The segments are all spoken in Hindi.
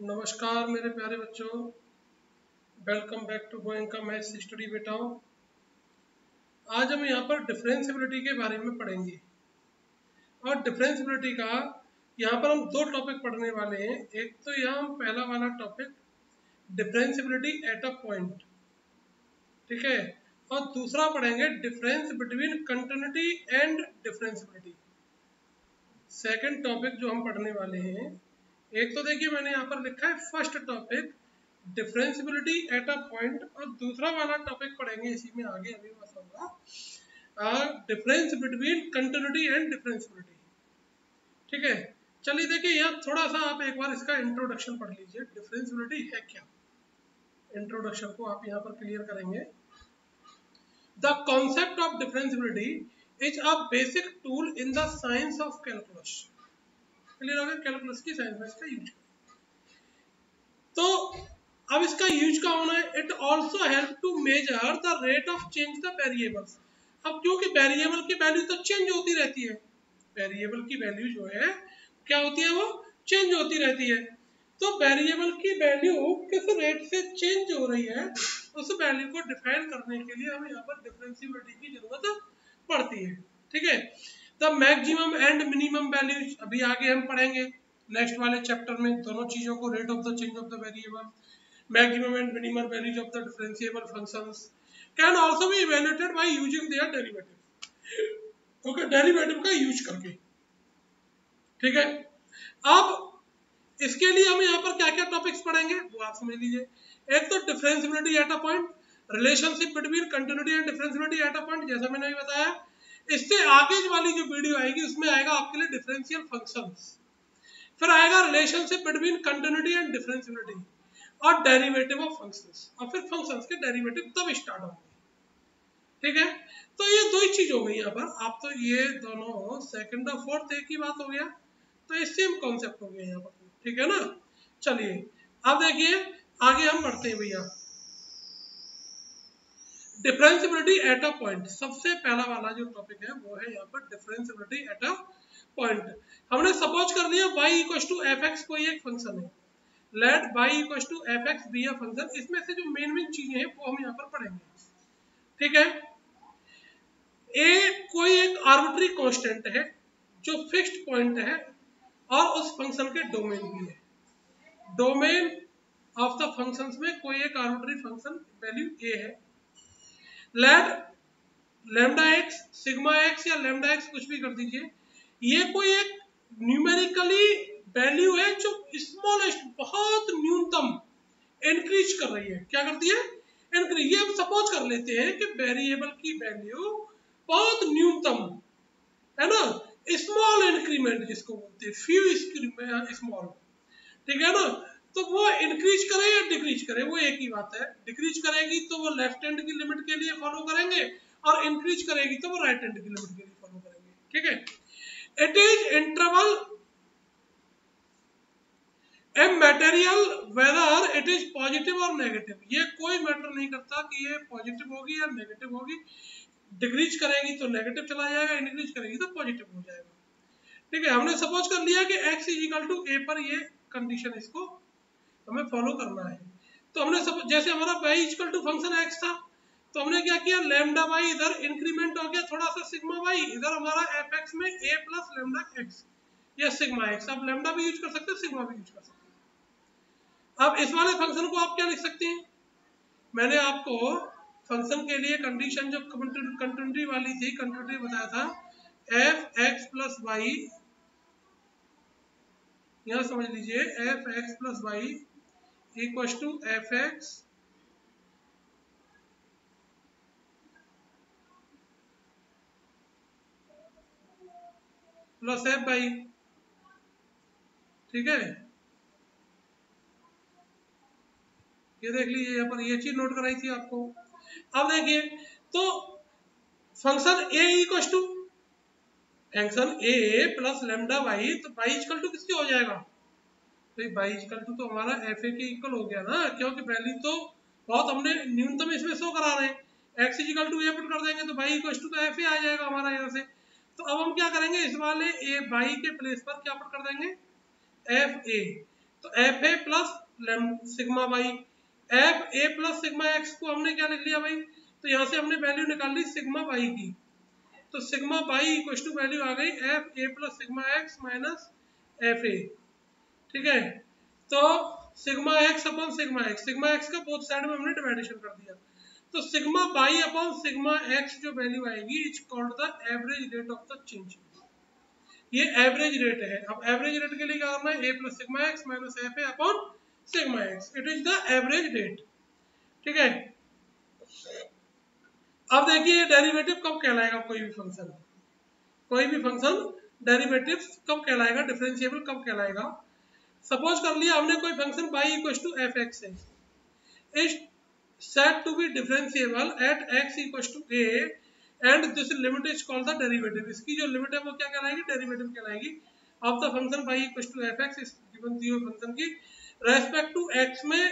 नमस्कार मेरे प्यारे बच्चों, welcome back to Goenka maths study बेटाओं। आज हम यहाँ पर डिफरेंशियबिलिटी के बारे में पढ़ेंगे और डिफरेंशियबिलिटी का यहाँ पर हम दो टॉपिक पढ़ने वाले हैं। एक तो यहाँ हम पहला वाला topic differentiability at a point, ठीक है, और दूसरा पढ़ेंगे difference between continuity and differentiability. Second topic जो हम पढ़ने वाले हैं, एक तो देखिए मैंने यहाँ पर लिखा है first topic differentiability at a point, और दूसरा वाला टॉपिक पढ़ेंगे इसी में आगे अभी बताऊंगा difference between continuity and differentiability. ठीक है, चलिए देखिए यहाँ थोड़ा सा आप एक बार इसका इंट्रोडक्शन पढ़ लीजिए। डिफरेंशियबिलिटी है क्या, इंट्रोडक्शन को आप यहाँ पर क्लियर करेंगे। The concept of differentiability is a basic tool in the science of calculus. Clear हो गया, कैलकुलस की साइंस में इसका यूज। तो अब इसका यूज का होना है, it also help to measure the rate of change the variables. अब क्योंकि वेरिएबल की वैल्यू तो चेंज होती रहती है, वेरिएबल की वैल्यू जो है क्या होती है, वो चेंज होती रहती है। तो वेरिएबल की वैल्यू किस रेट से चेंज हो रही है, उस वैल्यू को डिफाइन करने के लिए हमें यहाँ पर डिफरेंशियबिलिटी की जरूरत पड़ती है। ठीक है, the maximum and minimum values अभी आगे हम पढ़ेंगे नेक्स्ट वाले चैप्टर में, दोनों चीजों को, rate of the change of the variable, maximum and minimum values of the differentiable functions can also be evaluated by using their derivative। Okay, derivative का यूज करके। ठीक है, अब इसके लिए हम यहाँ पर क्या क्या टॉपिक्स पढ़ेंगे वो आप समझ लीजिए। एक तो differentiability at a point, relationship between continuity and differentiability at a point, जैसा मैंने अभी बताया। इससे आगे वाली जो वीडियो आएगी उसमें आएगा आपके लिए डिफरेंशियल फंक्शंस, फिर आएगा relationship between continuity and differentiability और डेरिवेटिव ऑफ फंक्शंस, और फिर फंक्शंस के डेरिवेटिव तब स्टार्ट होंगे। ठीक है, तो ये दो ही चीज हो गई यहाँ पर। आप तो ये दोनों सेकंड और फोर्थ एक ही बात हो गया, तो ये सेम कॉन्सेप्ट हो गया यहाँ पर। ठीक है ना, चलिए अब देखिए आगे हम बढ़ते हैं भैया। डिफरेंशियबिलिटी एट अ पॉइंट, सबसे पहला वाला जो टॉपिक है वो है यहाँ पर डिफरेंशियबिलिटी एट अ पॉइंट। हमने सपोज कर लिया y equal to F x कोई एक फंक्शन है, let y equal to F x be a function. इसमें से जो मेन चीजें हैं वो हम यहाँ पर पढ़ेंगे। ठीक है, ए कोई एक आर्बिट्री कांस्टेंट है जो फिक्स्ड पॉइंट है और उस फंक्शन के डोमेन भी है। डोमेन ऑफ द फंक्शंस में कोई एक आर्बिट्री फंक्शन वैल्यू ए है। Let lambda x, sigma x या लैम्डा एक्स कुछ भी कर दीजिए, ये कोई एक न्यूमेरिकली वैल्यू है जो स्मॉलेस्ट, बहुत न्यूनतम इंक्रीज कर रही है। क्या करती है, इंक्रीज। ये हम सपोज कर लेते हैं कि वेरिएबल की वैल्यू बहुत न्यूनतम है ना, स्मॉल इंक्रीमेंट जिसको बोलते हैं, फ्यू स्मॉल। ठीक है ना, तो वो इंक्रीज करे या डिक्रीज करे वो एक ही बात है। डिक्रीज करेगी तो वो लेफ्ट हैंड की लिमिट के लिए फॉलो करेंगे, और इंक्रीज करेगी तो वो राइट हैंड की लिमिट के लिए फॉलो करेंगे। ठीक है, it is interval a material whether it is positive और नेगेटिव। ये कोई मैटर नहीं करता कि ये पॉजिटिव होगी या नेगेटिव होगी। डिक्रीज करेगी तो नेगेटिव चला जाएगा, इंक्रीज करेगी तो पॉजिटिव हो जाएगा। ठीक है, हमने सपोज कर लिया कि x इज इक्वल टू ए पर ये कंडीशन, इसको हमें फॉलो करना है। तो हमने सपोज जैसे हमारा y equal to function x था, तो हमने क्या किया, लैम्डा y इधर इंक्रीमेंट हो गया थोड़ा सा, सिग्मा y इधर हमारा एफ एक्स में a प्लस लैम्डा x या सिग्मा x। आप लैम्डा भी यूज कर सकते हो, सिग्मा भी यूज कर सकते हो। अब इस वाले फंक्शन को आप क्या लिख सकते हैं, मैंने आपको फंक्शन के लिए कंडीशन जो कंटिन्यूटी वाली थी, कंटिन्यूटी बताया था, एफ एक्स प्लस वाई, यहां समझ लीजिए, f x plus y equal to F x plus f y. ठीक है, ये देख लीजिए यहाँ पर, ये चीज नोट कराई थी आपको। अब देखिए, तो function a equal to function a plus lambda y, तो वाई इक्वल टू किसके हो जाएगा, तो वाई इक्वल टू तो हमारा एफ ए के इक्वल हो गया ना, क्योंकि वैल्यू तो बहुत हमने न्यूनतम इसमें शो करा रहे हैं। X equal to a put कर देंगे तो वाई इक्वल टू तो एफ ए आ जाएगा हमारा यहाँ से। तो अब हम क्या करेंगे, इस वाले ए वाई के प्लेस पर क्या पुट कर देंगे, एफ ए। तो एफ ए प्लस सिग्मा वाई, एफ ए प्लस सिग्मा एक्स को हमने क्या लिख लिया भाई, तो यहाँ से हमने वैल्यू निकाल ली सिग्मा वाई की, तो sigma Y equal to value आ गई F A plus sigma X minus F A. ठीक है, तो sigma X upon sigma X का बोथ साइड में हमने डिवाइडेशन कर दिया, तो sigma Y upon sigma X जो वैल्यू आएगी is called the average rate of the change. ये एवरेज रेट है। अब एवरेज रेट के लिए क्या करना है, A plus sigma X minus F a upon sigma x, it is the average rate. ठीक है, अब देखिए डेरिवेटिव कब कहलाएगा कोई भी फंक्शन, कोई भी फंक्शन डेरिवेटिव कब कहलाएगा, डिफरेंशिएबल कब कहलाएगा। सपोज कर लिया हमने कोई function y equal to F x है, is set to be differentiable at x equal to a and this limit is called the derivative. इसकी जो लिमिट है वो क्या कहलाएगी, डेरिवेटिव कहलाएगी of the function y equal to F X इस गिवन दिए हुए फंक्शन की रेस्पेक्ट टू x में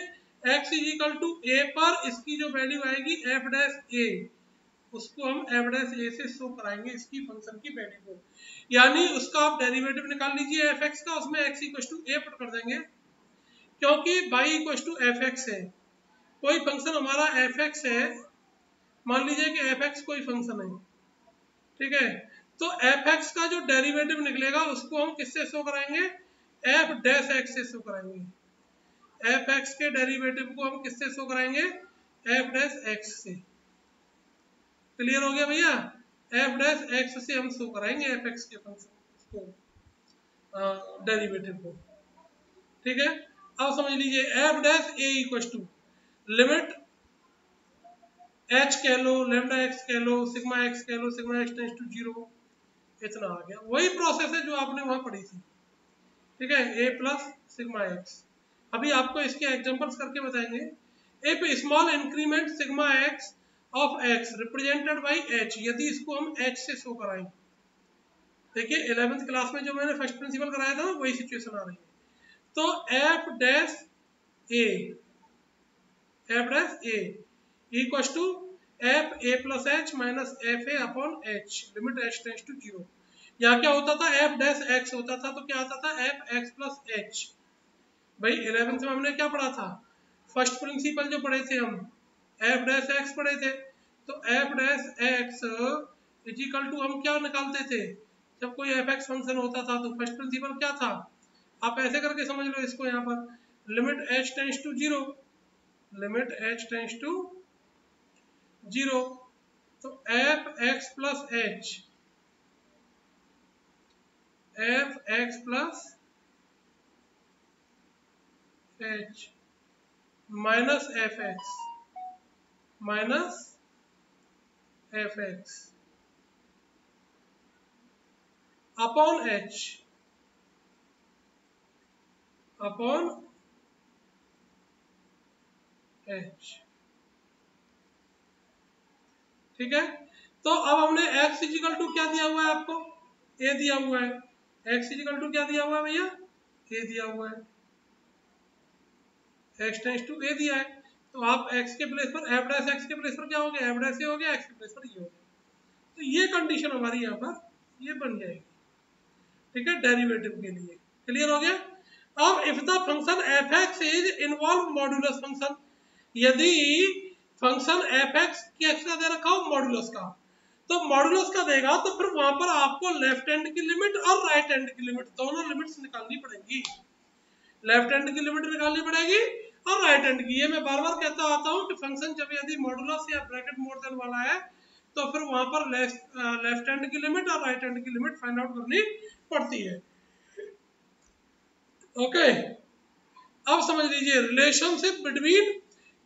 x is equal to a पर इसकी जो वैल्यू आएगी f डैश a, उसको हम f डैश a से शो कराएंगे इसकी फंक्शन की वैल्यू को, यानी उसका आप डेरिवेटिव निकाल लीजिए एफ एक्स का, उसमें x equal to a put कर देंगे, क्योंकि y equal to F x है, कोई फंक्शन हमारा एफ एक्स है, मान लीजिए कि एफ एक्स कोई फंक्शन है। ठीक है, तो एफ एक्स का जो डेरिवेटिव निकलेगा उसको हम किससे शो कराएंगे, एफ डैश एक्स से शो कराएंगे, एफ एक्स के डेरिवेटिव को हम किससे शो कराएंगे, एफ डैश एक्स से। क्लियर हो गया भैया, एफ डैश एक्स से हम शो कराएंगे एफ एक्स के फंक्शन को डेरिवेटिव को। ठीक है, अब समझ लीजिए f dash a equal to limit h कह लो, लेमडा एक्स कह लो, सिग्मा एक्स कह लो, सिग्मा एक्स टेंड्स टू 0, इतना आ गया। वही प्रोसेस है जो आपने वहां पढ़ी थी। ठीक है, ए प्लस सिग्मा एक्स। अभी आपको इसके एग्जांपल्स करके बताएंगे। If small increment sigma x of x represented by H, यदि इसको हम एच से शो कराएं, देखिए 11th क्लास में जो मैंने फर्स्ट प्रिंसिपल कराया था वही सिचुएशन आ रही है। तो f dash a equal to f A plus h minus F a upon h limit h tends to 0। यहाँ क्या होता था, एफ डैश एक्स होता था, तो क्या आता था एफ एक्स प्लस एच। भाई 11th में हमने क्या पढ़ा था, फर्स्ट प्रिंसिपल जो पढ़े थे हम, एफ डैश एक्स पढ़े थे, तो f dash x is equal to हम क्या निकालते थे, जब कोई एफ एक्स फंक्शन होता था तो फर्स्ट प्रिंसिपल क्या था, आप ऐसे करके समझ लो इसको, यहाँ पर limit h tends to 0, limit h tends to 0, तो f x plus h, f x plus h minus f x upon h ठीक है, तो अब हमने x इजिकल टू क्या दिया हुआ है आपको, a दिया हुआ है, x इजिकल टू क्या दिया हुआ है भैया, a दिया हुआ है, x टेंड्स टू a दिया है, तो आप x के प्लेस पर f डैश x के प्लेस पर क्या हो गया, f डैश a हो गया, x के प्लेस पर ये हो गया, तो ये कंडीशन हमारी यहाँ पर ये बन जाएगी। ठीक है, डेरिवेटिव के लिए क्लियर हो गया। अब if the function f x is involve modulus function, यदि फंक्शन एफ एक्स का दे रखा हो मॉड्यूलस का, तो मॉड्यूलस का देगा तो फिर वहां पर आपको लेफ्ट हैंड की लिमिट और राइट हैंड की लिमिट दोनों लिमिट्स निकालनी पड़ेगी, लेफ्ट हैंड की लिमिट निकालनी पड़ेगी और राइट हैंड की। ये मैं बार बार कहता आता हूँ कि फंक्शन जब यदि मॉड्यूलस या ब्रैकेट मोर देन वाला है तो फिर वहां पर लेफ्ट हैंड की लिमिट और राइट हैंड की लिमिट फाइंड आउट करनी पड़ती है। ओके, अब समझ लीजिए relationship between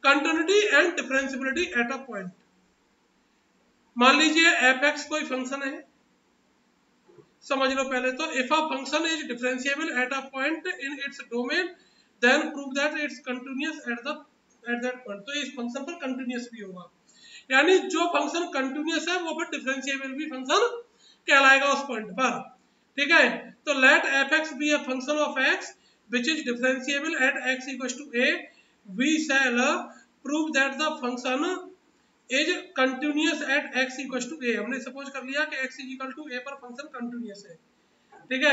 continuity and differentiability at a point. मान लीजिए एफ एक्स कोई फंक्शन है, समझ लो पहले तो, if a function is differentiable at a point in its domain then prove that it's continuous at that point. तो इस फंक्शन पर कंटिन्यूअस भी होगा, यानी जो फंक्शन कंटिन्यूअस है वो फिर डिफरेंशिएबल भी फंक्शन कहलाएगा उस पॉइंट पर। ठीक है, तो let f x be a function of x which is differentiable at x equals to a, we shall prove that the function is continuous at x equals to a। हमने सपोज कर लिया कि x is equal to a पर फंक्शन कंटिन्यूअस है। ठीक है,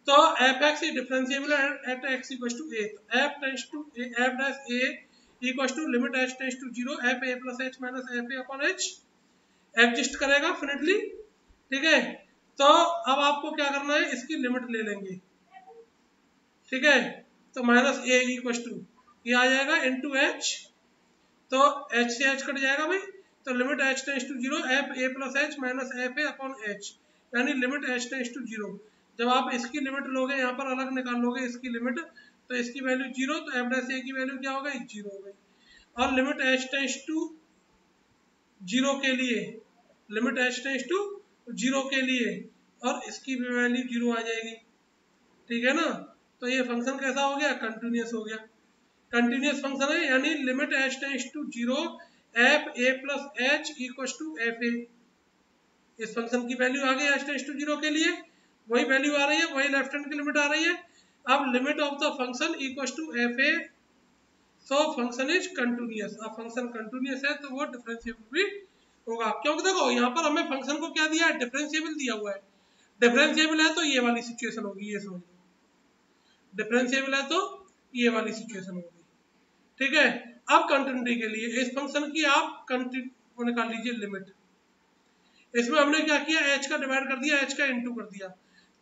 तो f x is differentiable at x equal to a, f tends to f dash a equal to limit h tends to 0 f A plus h minus F a upon h exist करेगा फिनिटली। ठीक है, तो अब आपको क्या करना है, इसकी लिमिट ले लेंगे। ठीक है, तो माइनस ए इक्वल टू ये आ जाएगा इनटू एच, तो एच से एच कट जाएगा भाई, तो limit h tends to 0 f A plus h minus F a upon h, यानी लिमिट एच टेंस टू 0। जब आप इसकी लिमिट लोगे, यहाँ पर अलग निकाल लोगे इसकी लिमिट, तो इसकी वैल्यू 0, तो एफ डैश ए की वैल्यू क्या हो गई, 0 हो गई। और लिमिट एच टेंस टू 0 के लिए, लिमिट एच टेंस टू 0 के लिए, और इसकी भी वैल्यू 0 आ जाएगी। ठीक है ना, तो ये फंक्शन कैसा हो गया, कंटिन्यूस हो गया। कंटिन्यूस फंक्शन है, यानी limit h tends to 0 f A plus h equal to f a. इस फंक्शन की वैल्यू आ गई एच टेंस टू 0 के लिए, वही वैल्यू आ रही है, वही लेफ्ट हैंड की लिमिट आ रही है। अब limit of the function equal to f a, so function is continuous. अब फंक्शन कंटिन्यूस है तो वो डिफरेंशिएबल भी होगा, क्योंकि देखो यहाँ पर हमें फंक्शन को क्या दिया है, डिफरेंशिएबल दिया हुआ है। डिफरेंशिएबल है तो ये वाली सिचुएशन होगी, ये समझ लो। डिफरेंशिएबल है तो ये वाली सिचुएशन होगी। ठीक है, अब कंटिन्यूटी के लिए इस फंक्शन की आप कंटिन्यू निकाल लीजिए लिमिट। इसमें हमने क्या किया, h का डिवाइड कर दिया, h का इनटू कर दिया,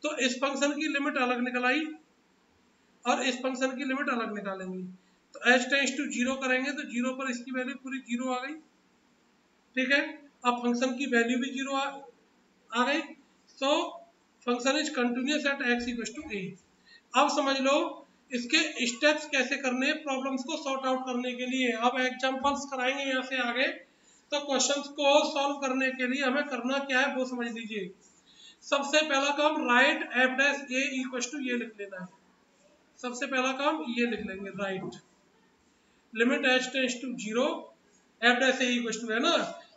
तो इस फंक्शन की लिमिट अलग निकल आई और इस फंक्शन की लिमिट अलग निकालेंगे। तो h टेंस टू 0 करेंगे तो 0 पर इसकी वैल्यू पूरी 0 आ गई। ठीक है, अब फंक्शन की वैल्यू भी 0 आ गई, तो function is continuous at x equal to a। अब समझ लो इसके स्टेप्स कैसे करने, प्रॉब्लम्स को सॉर्ट आउट करने के लिए। अब एग्जांपल्स कराएंगे यहाँ से आगे, तो क्वेश्चंस को सॉल्व करने के लिए हमें करना क्या है वो समझ लीजिए। सबसे पहला काम write f dash a equal to ये लिख लेना है। सबसे पहला काम ये लिख लेंगे, right limit h tends to 0 f dash a equal to है ना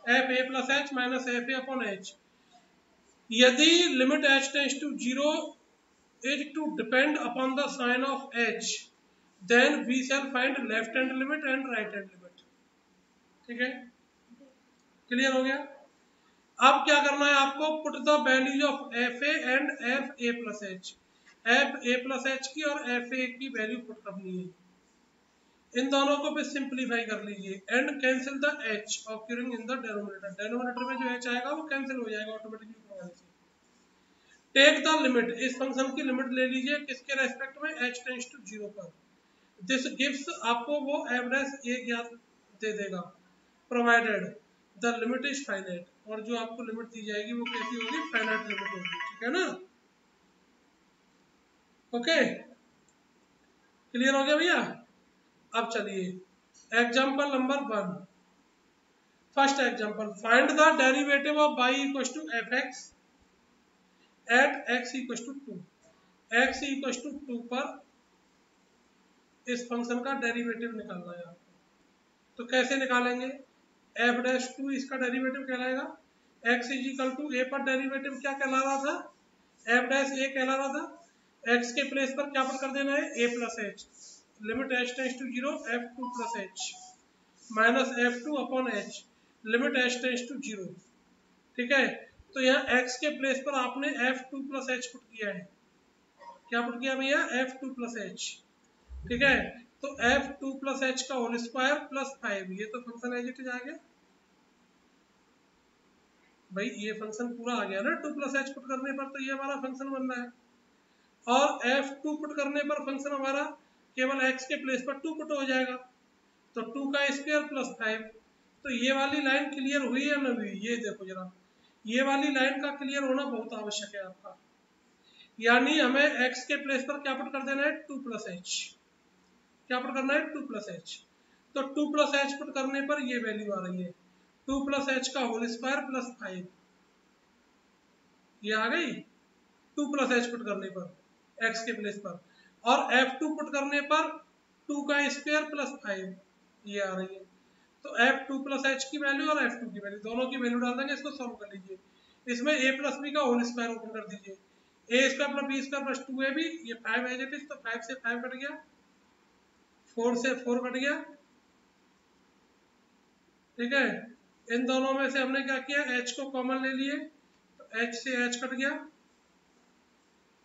f A plus h minus F a upon h. यदि limit h tends to 0 is to depend upon the sign of h, then we shall find left hand limit and right hand limit। ठीक है, क्लियर हो गया। अब क्या करना है आपको, put the values of F A and F A plus h, F A plus H की और एफ ए की वैल्यू पुट करनी है। इन दोनों को भी सिंप्लीफाई कर लीजिए and cancel the h occurring in the denominator. Denominator में जो एच आएगा वो कैंसिल हो जाएगा ऑटोमेटिकली प्रोग्राम से। टेक द लिमिट, इस फंक्शन की लिमिट ले लीजिए किसके रेस्पेक्ट में, h टेंस टू 0 पर। दिस गिव्स, आपको वो f डैश a ज्ञात दे देगा, provided the limit is finite. और जो आपको लिमिट दी जाएगी वो कैसी होगी, फाइनाइट लिमिट होगी। ठीक है ना, ओके क्लियर हो गया भैया। अब चलिए example number 1, first example, find the derivative of y equal to fx at x equal to 2। x equal to 2 पर इस फंक्शन का डेरिवेटिव निकालना है आपको। तो कैसे निकालेंगे, f डैश 2 इसका डेरिवेटिव कहलाएगा, x is equal to a पर डेरिवेटिव क्या कहला रहा था, f डैश a कहला रहा था। x के प्लेस पर क्या पर कर देना है, a plus h, limit h tends to 0 f2 plus h minus f2 upon h, limit h tends to 0। ठीक है, तो यहाँ x के प्लेस पर आपने f2 प्लस एच पुट किया है। क्या पुट किया भैया, f2 प्लस एच। ठीक है, तो f2 प्लस एच का होल स्क्वायर प्लस 5, ये तो फंक्शन एज इट इज आ गया भाई, ये फंक्शन पूरा आ गया ना। 2 प्लस एच पुट करने पर तो ये हमारा फंक्शन बन रहा है, और f2 पुट करने पर फंक्शन हमारा केवल x के प्लेस पर 2 पुट हो जाएगा, तो 2 का स्क्वायर प्लस 5। तो ये वाली लाइन क्लियर हुई या नहीं हुई, ये देखो जरा, ये वाली लाइन का क्लियर होना बहुत आवश्यक है आपका। यानी हमें x के प्लेस पर क्या पुट कर देना है, 2 प्लस एच। क्या पुट करना है, 2 प्लस एच। तो 2 प्लस एच पुट करने पर ये वैल्यू आ रही है, 2 प्लस एच का होल स्क्वायर प्लस 5, ये आ गई 2 प्लस एच पुट करने पर x के प्लेस पर, और f2 पुट करने पर 2 का स्क्वायर प्लस 5, ये आ रही है। तो f2 प्लस एच की वैल्यू और f2 की वैल्यू, दोनों की वैल्यू डाल देंगे, इसको सॉल्व कर लीजिए। इसमें a प्लस बी का होल स्क्वायर ओपन कर दीजिए, a square plus b square plus 2ab, ये 5 एज इट इज, तो 5 से 5 कट गया, 4 से 4 कट गया। ठीक है, इन दोनों में से हमने क्या किया, h को कॉमन ले लिए, तो h से h कट गया।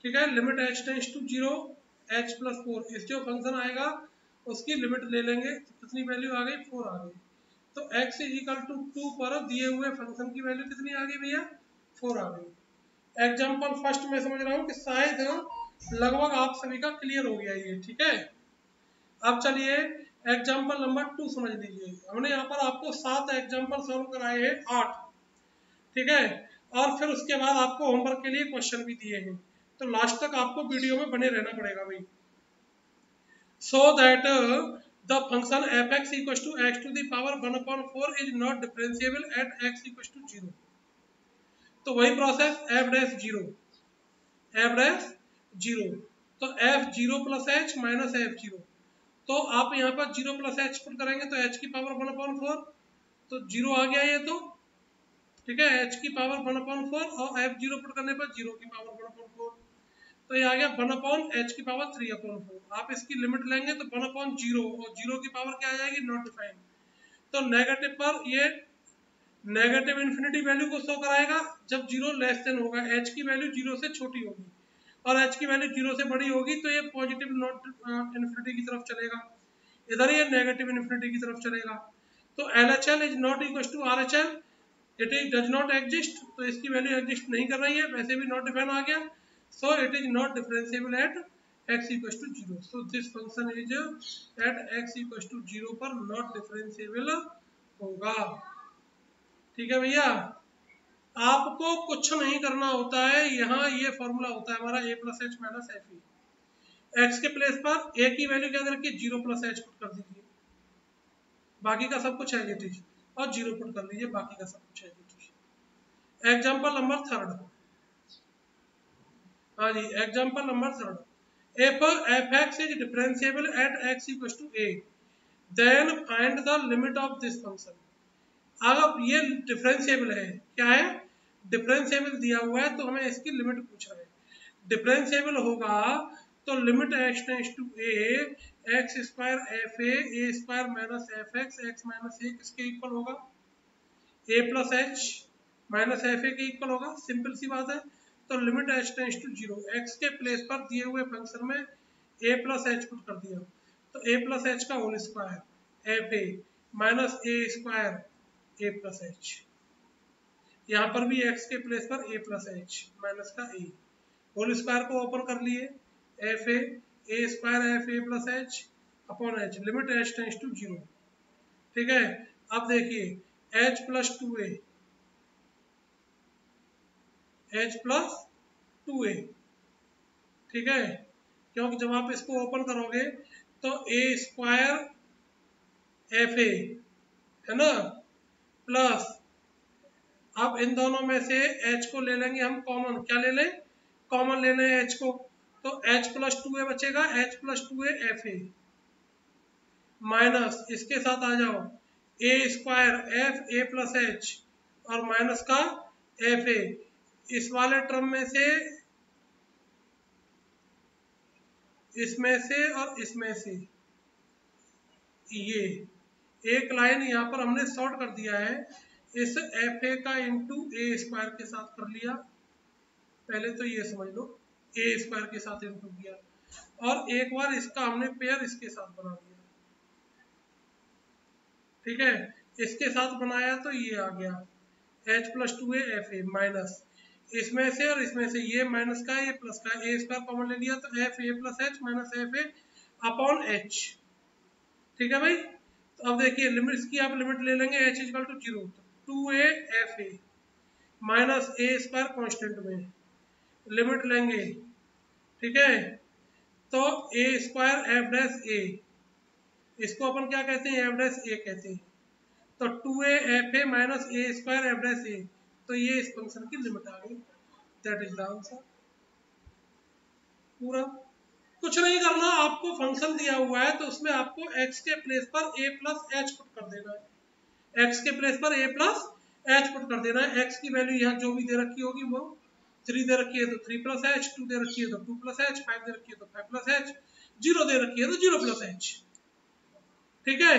ठीक है, limit h tends to 0 h plus 4, इस जो फंक्शन आएगा उसकी लिमिट ले लेंगे, कितनी वैल्यू आ गई 4 आ गई। तो x इज इक्वल टू 2 पर दिए हुए फंक्शन की वैल्यू कितनी आ गई भैया 4 आ गई। एग्जाम्पल फर्स्ट में समझ रहा हूँ कि शायद लगभग आप सभी का क्लियर हो गया ये, ठीक है। अब चलिए एग्जाम्पल नंबर 2 समझ लीजिए। हमने यहाँ पर आपको 7 एग्जाम्पल सॉल्व कराए हैं, 8, ठीक है, और फिर उसके बाद आपको होमवर्क के लिए क्वेश्चन भी दिए हैं, तो लास्ट तक आपको वीडियो में बने रहना पड़ेगा भाई। So that the function f x equal to x to the power 1/4 is not differentiable at x equal to 0। तो वही process f dash 0, f dash 0, तो f 0 plus h minus f 0, तो आप यहाँ पर 0 प्लस एच पुट करेंगे तो एच की पावर 1/4, तो 0 आ गया ये तो, ठीक है, h की पावर 1/4 और f0 पुट करने पर 0 की पावर 1/4, तो ये आ गया 1/h की पावर 3/4। आप इसकी लिमिट लेंगे तो 1/0 और 0 की पावर क्या आ जाएगी नॉट डिफाइंड। तो नेगेटिव पर ये नेगेटिव इन्फिनिटी वैल्यू को शो कराएगा जब 0 लेस देन होगा, h की वैल्यू 0 से छोटी होगी, और h की वैल्यू 0 से बड़ी होगी तो ये पॉजिटिव नॉट इन्फिनिटी की तरफ चलेगा, इधर ये नेगेटिव इन्फिनिटी की तरफ चलेगा। तो LHL is not equal to RHL, it is does not exist, तो इसकी वैल्यू एग्जिस्ट नहीं कर रही है, वैसे भी नॉट डिफाइन आ गया। So it is not differentiable at x equal to 0। So this function is at x equal to 0 पर नॉट डिफरेंशिएबल होगा, ठीक है भैया। आपको कुछ नहीं करना होता है, यहाँ ये फॉर्मूला होता है हमारा a plus h minus F E. X के प्लेस पर a की वैल्यू क्या दे रखी है 0 प्लस एच पुट कर दीजिए, बाकी का सब कुछ है ये, और 0 पुट कर लीजिए, बाकी का सब कुछ है ये। एग्जाम्पल नंबर 3, हाँ जी, example number 3, if f x is differentiable at x equals to a then find the limit of this function। अगर ये डिफरेंशिएबल है, क्या है डिफरेंशिएबल दिया हुआ है, तो हमें इसकी लिमिट पूछ रहा है। डिफरेंशिएबल होगा तो limit x tends to a x square f a square minus f x minus a किसके इक्वल होगा a plus h minus F a के इक्वल होगा, सिंपल सी बात है। तो limit h tends to 0, x के प्लेस पर दिए हुए फंक्शन में a प्लस एच पुट कर दिया, तो a प्लस एच का whole square f a minus a square a plus h, यहाँ पर भी x के प्लेस पर a प्लस एच माइनस का a, होल स्क्वायर को ओपन कर लिए, f a square f A plus h upon h, limit h tends to 0, ठीक है। अब देखिए h plus 2a, h plus 2a, ठीक है, क्योंकि जब आप इसको ओपन करोगे तो a स्क्वायर एफ ए है ना, प्लस अब इन दोनों में से h को ले लेंगे हम कॉमन, क्या ले लें कॉमन ले लें h को, तो h प्लस 2a बचेगा, h plus 2a f a minus इसके साथ आ जाओ a square f A plus H और माइनस का एफ ए, इस वाले टर्म में से इसमें से और इसमें से ये एक लाइन यहाँ पर हमने शॉर्ट कर दिया है, इस एफ ए का इंटू ए स्क्वायर के साथ कर लिया, पहले तो ये समझ लो ए स्क्वायर के साथ इंटू किया, और एक बार इसका हमने पेयर इसके साथ बना दिया, ठीक है, इसके साथ बनाया तो ये आ गया h plus 2a f a minus इसमें से और इसमें से ये माइनस का ये प्लस का, ए स्क्वायर कॉमन ले लिया तो f A plus h minus F a upon h, ठीक है भाई। तो अब देखिए लिमिट्स की आप लिमिट ले लेंगे h इक्वल टू 0, तो 2a f a minus a square constant में लिमिट लेंगे, ठीक है, तो ए स्क्वायर एफ डैश ए, इसको अपन क्या कहते हैं एफ डैश ए कहते हैं, तो 2a f a minus a square f dash a, तो ये इस फंक्शन की लिमिट आ गई, दैट इज द आंसर। पूरा कुछ नहीं करना, आपको फंक्शन दिया हुआ है तो उसमें आपको x के प्लेस पर a प्लस एच पुट कर देना है, x के प्लेस पर a प्लस एच पुट कर देना है। x की वैल्यू यहाँ जो भी दे रखी होगी वो 3 दे रखी है तो 3 प्लस एच, 2 दे रखी है तो 2 प्लस एच, 5 दे रखी है तो 5 प्लस एच, 0 दे रखी है तो 0 प्लस एच, ठीक है।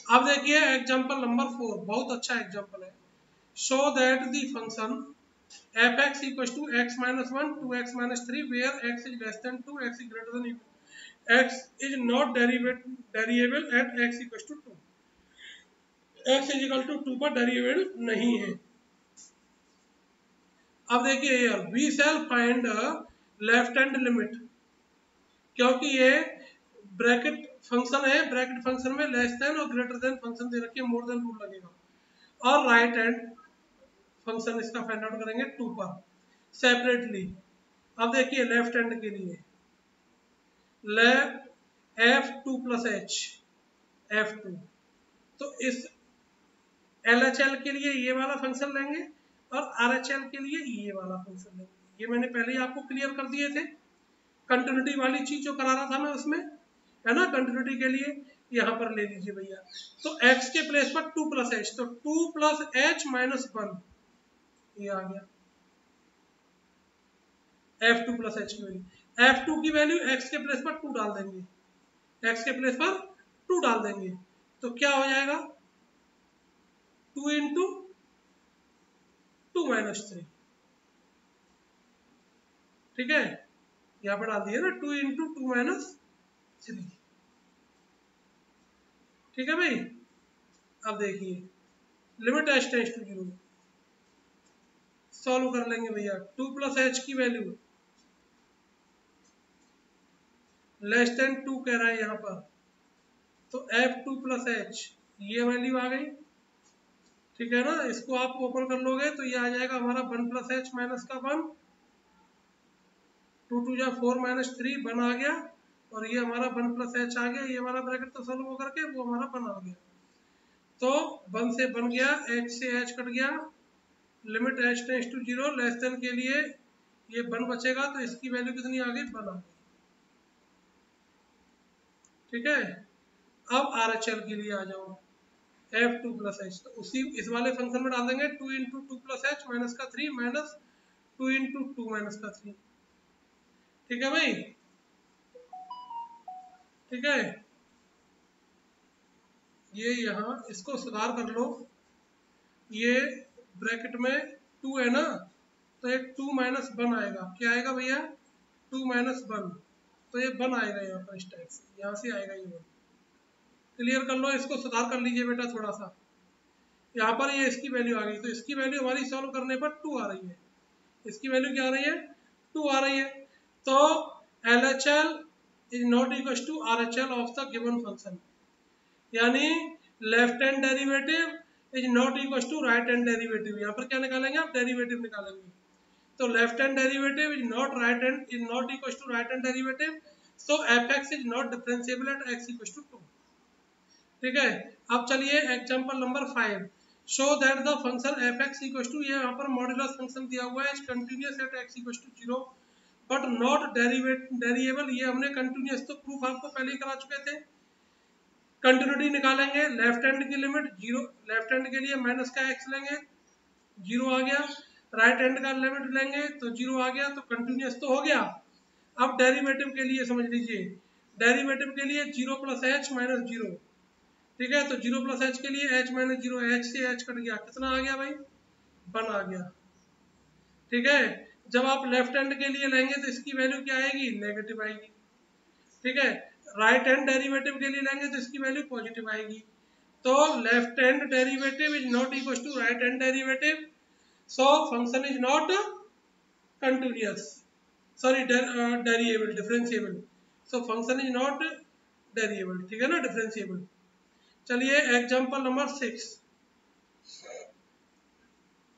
अब देखिए एग्जाम्पल नंबर 4, बहुत अच्छा एग्जाम्पल है। Show that the function f x equal to x minus one two x minus three where x is less than two x is greater than x is not variable at x equals to 2, x is equal to 2 पर डेरिवेबल नहीं है। अब देखिए यार, we shall find left hand limit, क्योंकि ये ब्रैकेट फंक्शन है, ब्रैकेट फंक्शन में लेस देन और ग्रेटर देन फंक्शन दे रखी है, मोर देन रूल लगेगा, और राइट हैंड फंक्शन इसका फाइंड आउट करेंगे 2 पर सेपरेटली। अब देखिए लेफ्ट हैंड के लिए left f2 plus h f2, तो इस LHL के लिए ये वाला फंक्शन लेंगे और RHL के लिए ये वाला फंक्शन लेंगे। ये मैंने पहले ही आपको क्लियर कर दिए थे, कंटिन्यूटी वाली चीज जो करा रहा था मैं उसमें, है ना। कंटिन्यूटी के लिए यहाँ पर ले लीजिए भैया, तो x के प्लेस पर 2 प्लस h, तो 2 प्लस h माइनस 1 ये आ गया f2 प्लस h की वैल्यू। f2 की वैल्यू x के प्लेस पर 2 डाल देंगे, x के प्लेस पर 2 डाल देंगे, तो क्या हो जाएगा 2 इंटू 2 माइनस 3, ठीक है, यहाँ पर डाल दिया ना 2 इंटू 2 माइनस 3, ठीक है भाई। अब देखिए limit h tends to 0 solve कर लेंगे भैया। 2 प्लस h की वैल्यू लेस देन 2 कह रहा है यहाँ पर, तो f2 प्लस h ये वैल्यू आ गई, ठीक है ना। इसको आप ओपन कर लोगे तो ये आ जाएगा हमारा 1 प्लस h माइनस का 1, 2 2 जा 4 माइनस 3 1 आ गया, और ये हमारा 1 प्लस h आ गया, ये वाला ब्रैकेट तो सॉल्व हो करके वो हमारा 1 आ गया, तो 1 से 1 गया, h से h कट गया, limit h tends to 0 less than के लिए ये 1 बचेगा, तो इसकी वैल्यू कितनी आ गई 1 आ गई, ठीक है। अब RHL के लिए आ जाओ, f2 प्लस h, तो उसी इस वाले फंक्शन में डाल देंगे 2 इंटू 2 प्लस h माइनस का 3 माइनस 2 इंटू 2 माइनस का 3, ठीक है भाई, ठीक है। ये यहाँ इसको सुधार कर लो, ये ब्रैकेट में 2 है ना, तो ये 2 माइनस 1 आएगा, क्या आएगा भैया 2 माइनस 1, तो ये 1 आएगा यहाँ पर, इस टाइप से यहाँ से आएगा ये 1, क्लियर कर लो, इसको सुधार कर लीजिए बेटा थोड़ा सा। यहाँ पर ये इसकी वैल्यू आ गई, तो इसकी वैल्यू हमारी सॉल्व करने पर 2 आ रही है, इसकी वैल्यू क्या आ रही है 2 आ रही है, तो LHL is not equal to RHL of the given function, यानी left hand derivative is not equal to right hand derivative. यहाँ पर क्या निकालेंगे आप, डेरिवेटिव निकालेंगे, तो left hand derivative is not right hand is not equal to right hand derivative, so fx is not differentiable at x equal to 2, ठीक है। अब चलिए example number 5, show that the function fx equal to, ये यहाँ पर मॉड्यूलस फंक्शन दिया हुआ है, continuous at x equal to 0 but not derivable, ये हमने कंटिन्यूअस तो प्रूफ आपको पहले ही करा चुके थे। कंटिन्यूटी निकालेंगे, लेफ्ट हैंड की लिमिट 0, लेफ्ट हैंड के लिए माइनस का x लेंगे 0 आ गया, राइट हैंड का लिमिट लेंगे तो 0 आ गया, तो कंटिन्यूअस तो हो गया। अब डेरिवेटिव के लिए समझ लीजिए, डेरिवेटिव के लिए 0 प्लस h माइनस 0, ठीक है, तो 0 प्लस h के लिए h माइनस 0, h से h कट गया, कितना आ गया भाई 1 आ गया, ठीक है। जब आप लेफ्ट हैंड के लिए लेंगे तो इसकी वैल्यू क्या आएगी नेगेटिव आएगी, ठीक है। राइट हैंड डेरिवेटिव के लिए लेंगे तो इसकी वैल्यू पॉजिटिव आएगी, तो left hand derivative is not equal to right hand derivative, so function is not continuous, sorry derivable differentiable, so function is not derivable, ठीक है ना, डिफरेंशिएबल। चलिए एग्जांपल नंबर 6,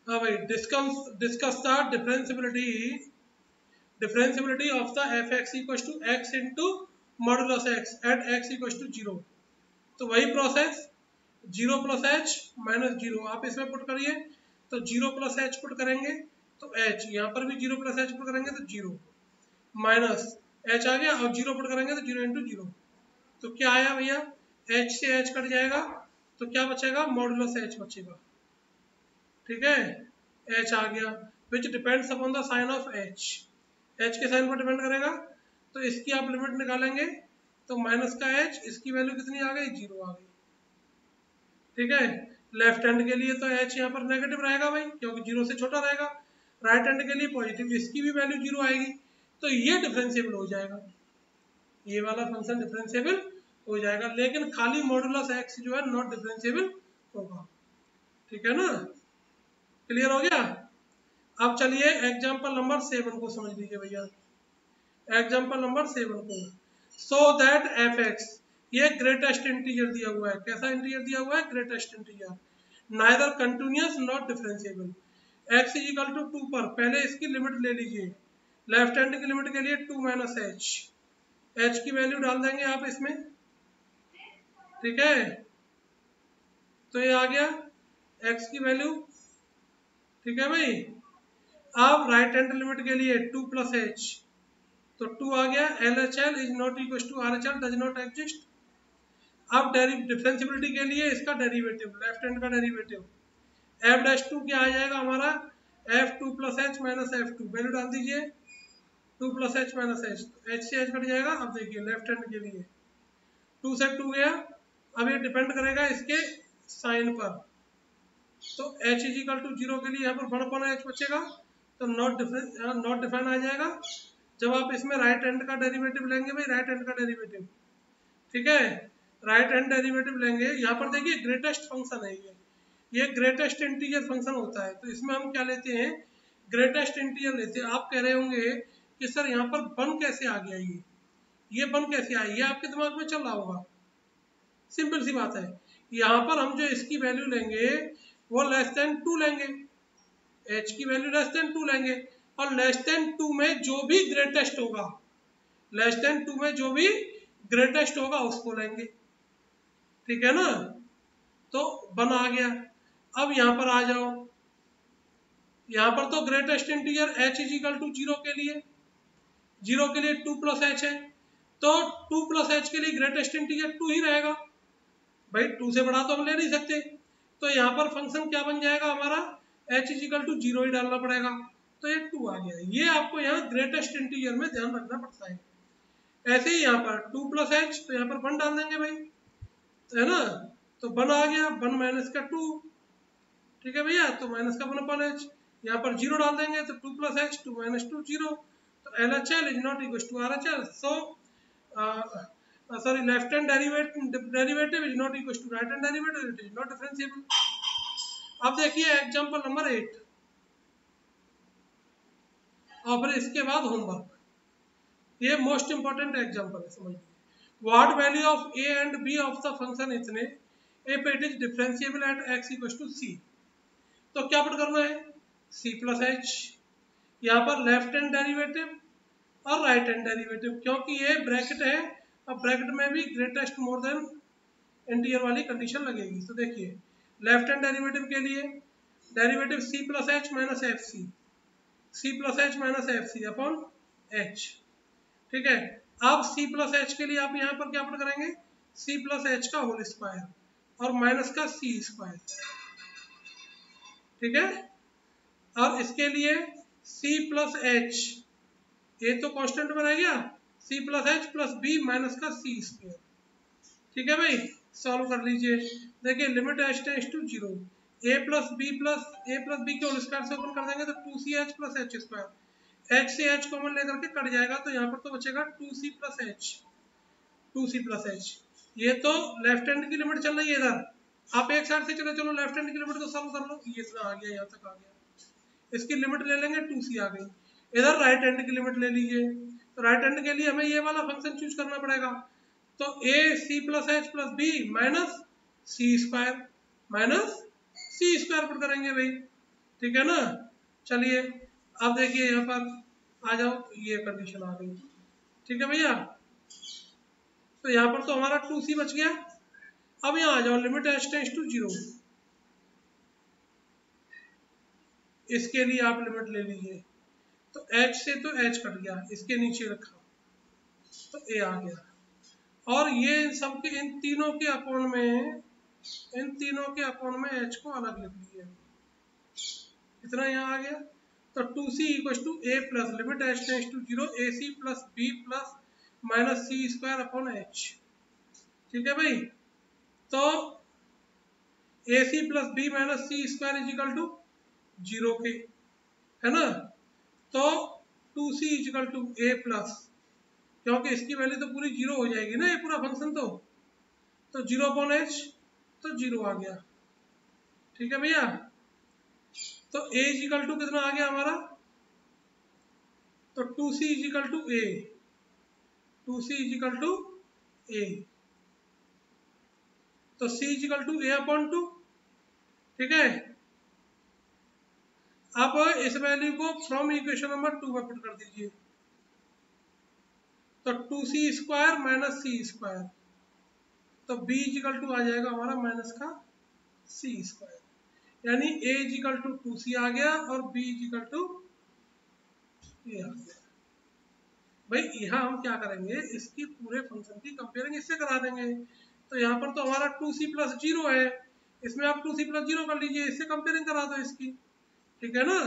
हाँ भाई, discuss the differentiability of the fx equal to x into modulus x at x equal to 0, तो वही प्रोसेस 0 प्लस h माइनस 0 आप इसमें पुट करिए, तो 0 प्लस h पुट करेंगे तो h, यहाँ पर भी 0 प्लस h पुट करेंगे तो 0 माइनस h आ गया, और 0 पुट करेंगे तो 0 इंटू 0, तो क्या आया भैया h से h कट जाएगा, तो क्या बचेगा मॉडुलस h बचेगा, ठीक है, h आ गया, which depends upon the sign of h, h के साइन पर डिपेंड करेगा, तो इसकी आप लिमिट निकालेंगे तो माइनस का h, इसकी वैल्यू कितनी आ गई 0 आ गई, ठीक है। लेफ्ट हैंड के लिए तो h यहाँ पर नेगेटिव रहेगा भाई, क्योंकि 0 से छोटा रहेगा, राइट हैंड के लिए पॉजिटिव, इसकी भी वैल्यू 0 आएगी, तो ये डिफरेंशिएबल हो जाएगा, ये वाला फंक्शन डिफरेंशिएबल हो जाएगा, लेकिन खाली मॉडुलस एक्स जो है नॉट डिफरेंशिएबल होगा। ठीक है ना, क्लियर हो गया। अब चलिए एग्जाम्पल नंबर 7 को समझ लीजिए भैया। एग्जाम्पल नंबर 7 को, सो दैट एफ एक्स, ये ग्रेटेस्ट इंटीजर दिया हुआ है, कैसा इंटीजर दिया हुआ है, greatest integer, neither continuous not differentiable, x is equal to 2 पर पहले इसकी लिमिट ले लीजिए, लेफ्ट हैंड की लिमिट के लिए 2 माइनस एच, एच की वैल्यू डाल देंगे आप इसमें, ठीक है, तो ये आ गया x की वैल्यू, ठीक है भाई। अब राइट हैंड लिमिट के लिए 2 प्लस एच, तो 2 आ गया, L H L is not equal to R H L does not exist. अब डिफरेंशिएबिलिटी के लिए इसका डेरिवेटिव, लेफ्ट हैंड का डेरिवेटिव, एफ डैश 2 क्या आ जाएगा हमारा, f 2 plus h minus f 2, value डाल दीजिए 2 plus h minus h, h से एच कट जाएगा। अब देखिए लेफ्ट हैंड के लिए 2 से 2 गया, अब ये डिपेंड करेगा इसके साइन पर, तो h इज इक्वल टू 0 के लिए यहाँ पर 1/h बचेगा, तो नॉट डिफाइन आ जाएगा। जब आप इसमें राइट हैंड का डेरिवेटिव लेंगे भाई, राइट हैंड का डेरिवेटिव, ठीक है, राइट हैंड डेरिवेटिव लेंगे, यहाँ पर देखिए ग्रेटेस्ट फंक्शन है ये ग्रेटेस्ट इंटीजर फंक्शन होता है, तो इसमें हम क्या लेते हैं, ग्रेटेस्ट इंटीजर लेते हैं। आप कह रहे होंगे कि सर यहाँ पर 1 कैसे आ गया, ये 1 कैसे आई, ये आपके दिमाग में चल रहा होगा, सिंपल सी बात है, यहाँ पर हम जो इसकी वैल्यू लेंगे वो लेस देन 2 लेंगे, h की वैल्यू लेस देन 2 लेंगे, और लेस देन 2 में जो भी ग्रेटेस्ट होगा, लेस देन 2 में जो भी ग्रेटेस्ट होगा उसको लेंगे, ठीक है ना, तो 1 आ गया। अब यहाँ पर आ जाओ, यहाँ पर तो greatest integer h is equal to 0 के लिए, 0 के लिए 2 प्लस एच है, तो 2 प्लस एच के लिए ग्रेटेस्ट इंटीजर 2 ही रहेगा भाई, 2 से बड़ा तो हम ले नहीं सकते, तो यहाँ पर फंक्शन क्या बन जाएगा हमारा, h इज इक्वल टू 0 ही डालना पड़ेगा, तो ये 2 आ गया। ये आपको यहाँ ग्रेटेस्ट इंटीजर में ध्यान रखना पड़ता है। ऐसे ही यहाँ पर 2 प्लस एच, तो यहाँ पर 1 डाल देंगे भाई, है ना, तो 1 आ गया, 1 माइनस का 2, ठीक है भैया, तो माइनस का 1/h, यहाँ पर 0 डाल देंगे, तो 2 प्लस एच 2 माइनस 2 0, तो L H L is not equal to R H L, so sorry, left hand derivative is not equal to right hand derivative, it is not differentiable. अब देखिए एग्जांपल नंबर 8, और फिर इसके बाद होमवर्क, ये मोस्ट इंपॉर्टेंट एग्जांपल है, समझ लीजिए। What value of a and b of the function इतने if it is differentiable at x equal to c, तो क्या पुट करना है, c प्लस एच, यहाँ पर लेफ्ट हैंड डेरिवेटिव और राइट हैंड डेरिवेटिव, क्योंकि ये ब्रैकेट है, अब ब्रैकेट में भी ग्रेटेस्ट मोर देन इंटीजर वाली कंडीशन लगेगी। तो देखिए लेफ्ट हैंड डेरिवेटिव के लिए derivative c plus h minus f c, c plus h minus f c upon h, ठीक है। अब c प्लस एच के लिए आप यहाँ पर क्या पुट करेंगे, c प्लस एच का होल स्क्वायर और माइनस का c स्क्वायर, ठीक है, और इसके लिए c प्लस एच, ये तो कांस्टेंट में रह गया, c plus h plus b minus का c स्क्वायर, ठीक है भाई, सॉल्व कर लीजिए। देखिए limit h tends to 0, a plus b के होल स्क्वायर से ओपन कर देंगे तो 2ch plus h square, h से h कॉमन लेकर के कट जाएगा, तो यहाँ पर तो बचेगा 2c प्लस एच, ये तो लेफ्ट हैंड की लिमिट चल रही है इधर, आप एक साइड से चलो लेफ्ट हैंड की लिमिट को सॉल्व कर लो, ये इतना आ गया, यहाँ तक आ गया, इसकी लिमिट ले लेंगे 2c आ गई, इधर राइट हैंड की लिमिट ले लीजिए, तो राइट हैंड के लिए हमें ये वाला फंक्शन चूज करना पड़ेगा, तो a c plus h plus b minus c square put करेंगे भाई, ठीक है ना। चलिए अब देखिए यहाँ पर आ जाओ, ये कंडीशन आ गई, ठीक है भैया, तो यहाँ पर तो हमारा 2c बच गया। अब यहाँ आ जाओ लिमिट h टेंड्स टू 0, इसके लिए आप लिमिट ले लीजिए, तो h से तो h कट गया, इसके नीचे रखा तो a आ गया, और ये सबके इन तीनों के अपॉन में h को अलग लिख लीजिए, इतना यहाँ आ गया, तो 2c equal to a plus limit h tends to 0 ac plus b plus minus c square upon h, ठीक है भाई, तो ac plus b minus c square is equal to 0 के, है ना। तो 2c equal to a plus, क्योंकि इसकी वैल्यू तो पूरी 0 हो जाएगी ना, ये पूरा फंक्शन तो 0/h तो 0 आ गया। ठीक है भैया। तो a इजिकल टू कितना आ गया हमारा, तो 2c equal to a, 2c equal to a, तो c इजिकल टू a/2। ठीक है। अब इस वैल्यू को फ्रॉम इक्वेशन नंबर 2 में पुट कर दीजिए, तो 2c² माइनस c², तो b इजिकल टू आ जाएगा हमारा माइनस का c², यानी a इजिकल टू 2c आ गया और b इजिकल टू a आ गया। भाई यहाँ हम क्या करेंगे, इसकी पूरे फंक्शन की कंपेयरिंग इससे करा देंगे। तो यहाँ पर तो हमारा 2c प्लस 0 है, इसमें आप 2c प्लस 0 कर लीजिए, इससे कंपेयरिंग करा दो इसकी। ठीक है ना।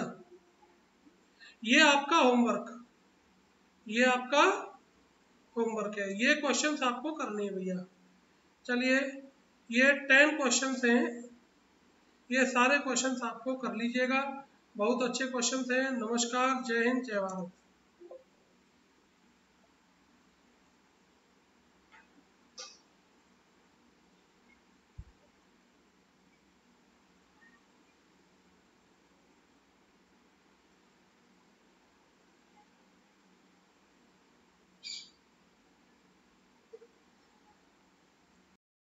ये आपका होमवर्क, ये आपका होमवर्क है, ये क्वेश्चंस आपको करने हैं भैया। चलिए, ये 10 क्वेश्चंस हैं, ये सारे क्वेश्चंस आपको कर लीजिएगा। बहुत अच्छे क्वेश्चंस हैं। नमस्कार, जय हिंद, जय भारत।